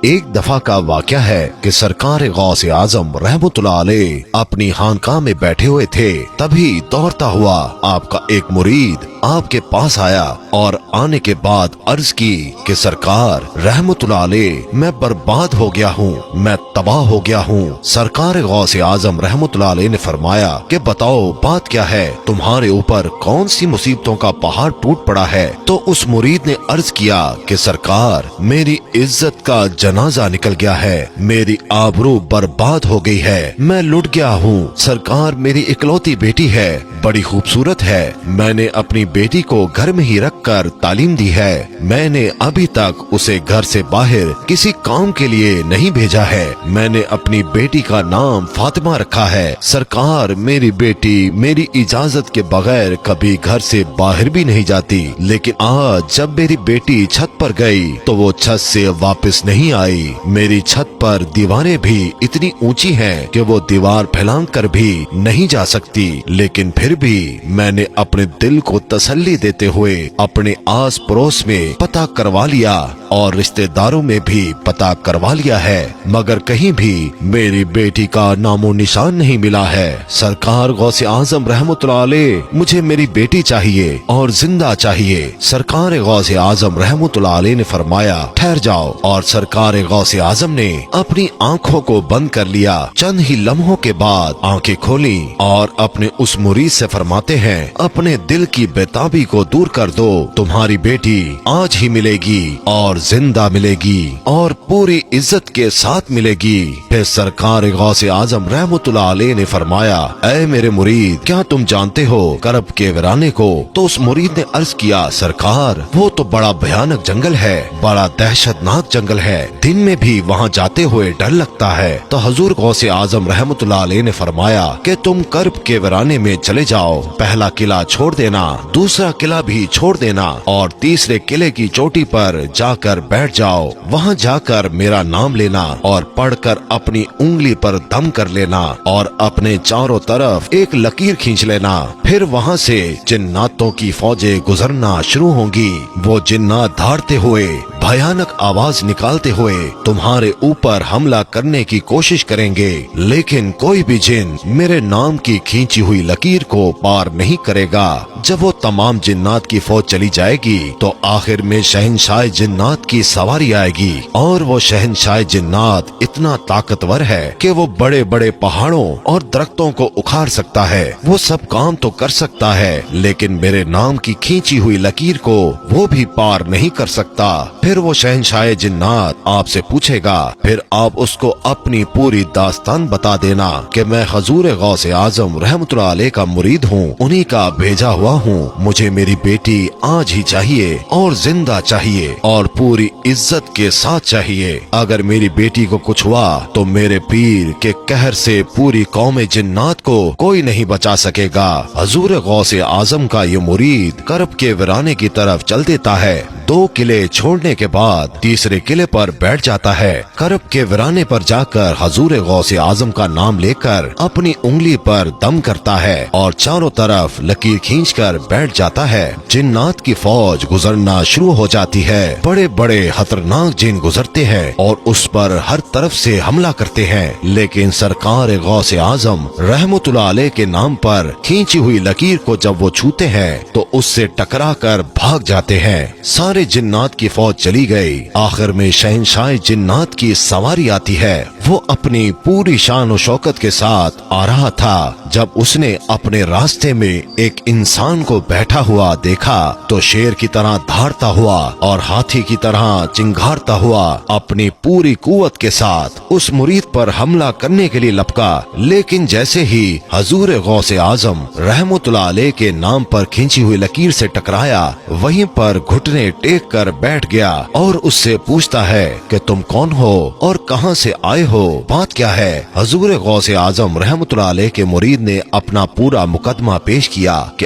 ایک دفعہ کا واقعہ ہے کہ سرکار غوث اعظم رحمتullah علیہ اپنی خانقاہ میں بیٹھے ہوئے تھے، تبھی دوڑتا ہوا آپ کا ایک مرید آپ کے پاس آیا اور آنے کے بعد عرض کی کہ سرکار رحمتullah علیہ میں برباد ہو گیا ہوں، میں تباہ ہو گیا ہوں۔ سرکار غوث اعظم رحمتullah علیہ نے فرمایا کہ بتاؤ بات کیا ہے، تمہارے اوپر کون سی مصیبتوں کا پہاڑ ٹوٹ پڑا ہے؟ تو اس مرید نے عرض کیا کہ سرکار میری عزت کا جنازہ نکل گیا ہے، میری آبرو برباد ہو گئی ہے، میں لٹ گیا ہوں۔ سرکار میری اکلوتی بیٹی ہے، بڑی خوبصورت ہے، میں نے اپنی بیٹی کو گھر میں ہی رکھ کر تعلیم دی ہے، میں نے ابھی تک اسے گھر سے باہر کسی کام کے لیے نہیں بھیجا ہے، میں نے اپنی بیٹی کا نام فاطمہ رکھا ہے۔ سرکار میری بیٹی میری اجازت کے بغیر کبھی گھر سے باہر بھی نہیں جاتی، لیکن آج جب میری بیٹی چھت پر گئی تو وہ چھت سے واپس نہیں آئی۔ میری چھت پر دیواریں بھی اتنی اونچی ہیں کہ وہ دیوار پھیلان کر بھی نہیں جا سکتی، لیکن پھر بھی میں نے اپنے دل کو تسلی دیتے ہوئے اپنے آس پڑوس میں پتہ کروا لیا اور رشتہ داروں میں بھی پتہ کروا لیا ہے، مگر کہیں بھی میری بیٹی کا نام و نشان نہیں ملا ہے۔ سرکار غوث اعظم رحمتullah علیہ مجھے میری بیٹی چاہیے اور زندہ چاہیے۔ سرکار غوث اعظم رحمتullah علیہ نے فرمایا ٹھہر جاؤ، اور سرکار غوث اعظم نے اپنی آنکھوں کو بند کر لیا۔ چند ہی لمحوں کے بعد آنکھیں کھولی اور اپنے اس مرید سے فرماتے ہیں اپنے دل کی بےتابی کو دور کر دو، تمہاری بیٹی آج ہی ملے گی اور زندہ ملے گی اور پوری عزت کے ساتھ ملے گی۔ پھر سرکار غوث اعظم رحمتullah علیہ نے فرمایا اے میرے مرید کیا تم جانتے ہو کرب کے ویرانے کو؟ تو اس مرید نے عرض کیا سرکار وہ تو بڑا بھیانک جنگل ہے، بڑا دہشت ناک جنگل ہے، دن میں بھی وہاں جاتے ہوئے ڈر لگتا ہے۔ تو حضور غوث اعظم رحمتullah علیہ نے فرمایا کہ تم کرب کے ویرانے میں چلے جاؤ، پہلا قلعہ چھوڑ دینا، دوسرا قلعہ بھی چھوڑ دینا اور تیسرے قلعے کی چوٹی پر جا کر بیٹھ جاؤ، وہاں جا کر میرا نام لینا اور پڑھ کر اپنی انگلی پر دم کر لینا اور اپنے چاروں طرف ایک لکیر کھینچ لینا، پھر وہاں سے جناتوں کی فوجیں گزرنا شروع ہوں گی، وہ جنات دھاڑتے ہوئے بھیانک آواز نکالتے ہوئے تمہارے اوپر حملہ کرنے کی کوشش کریں گے، لیکن کوئی بھی جن میرے نام کی کھینچی ہوئی لکیر کو پار نہیں کرے گا۔ جب وہ تمام جنات کی فوج چلی جائے گی تو آخر میں شہنشاہ جنات کی سواری آئے گی، اور وہ شہنشاہ جنات اتنا طاقتور ہے کہ وہ بڑے بڑے پہاڑوں اور درختوں کو اکھاڑ سکتا ہے، وہ سب کام تو کر سکتا ہے لیکن میرے نام کی کھینچی ہوئی لکیر کو وہ بھی پار نہیں کر سکتا۔ پھر وہ شہنشاہ جنات آپ سے پوچھے گا، پھر آپ اس کو اپنی پوری داستان بتا دینا کہ میں حضور غوث اعظم رحمتullah علیہ کا مرید ہوں، انہی کا بھیجا ہوا ہوں، مجھے میری بیٹی آج ہی چاہیے اور زندہ چاہیے اور پوری عزت کے ساتھ چاہیے۔ اگر میری بیٹی کو کچھ ہوا تو میرے پیر کے قہر سے پوری قوم جنات کو کوئی نہیں بچا سکے گا۔ حضور غوث اعظم کا یہ مرید کرب کے ویرانے کی طرف چل دیتا ہے، 2 قلعے چھوڑنے کے بعد تیسرے قلعے پر بیٹھ جاتا ہے، کرب کے ویرانے پر جا کر حضور غوث اعظم کا نام لے کر اپنی انگلی پر دم کرتا ہے اور چاروں طرف لکیر کھینچ کر بیٹھ جاتا ہے۔ جنات کی فوج گزرنا شروع ہو جاتی ہے، بڑے بڑے خطرناک جن گزرتے ہیں اور اس پر ہر طرف سے حملہ کرتے ہیں، لیکن سرکار غوث اعظم رحمتullah علیہ کے نام پر کھینچی ہوئی لکیر کو جب وہ چھوتے ہیں تو اس سے ٹکرا کر بھاگ جاتے ہیں۔ سارے جنات کی فوج چلی گئی، آخر میں شہنشاہ جنات کی سواری آتی ہے، وہ اپنی پوری شان و شوکت کے ساتھ آ رہا تھا۔ جب اس نے اپنے راستے میں ایک انسان کو بیٹھا ہوا دیکھا تو شیر کی طرح دھاڑتا ہوا اور ہاتھی کی طرح چنگھاڑتا ہوا اپنی پوری قوت کے ساتھ اس مرید پر حملہ کرنے کے لیے لپکا، لیکن جیسے ہی حضور غوث اعظم رحمتullah علیہ کے نام پر کھینچی ہوئی لکیر سے ٹکرایا، وہیں پر گھٹنے ٹیک کر بیٹھ گیا اور اس سے پوچھتا ہے کہ تم کون ہو اور کہاں سے آئے ہو، بات کیا ہے؟ حضور غوث اعظم رحمتullah علیہ کے مرید نے اپنا پورا مقدمہ پیش کیا کہ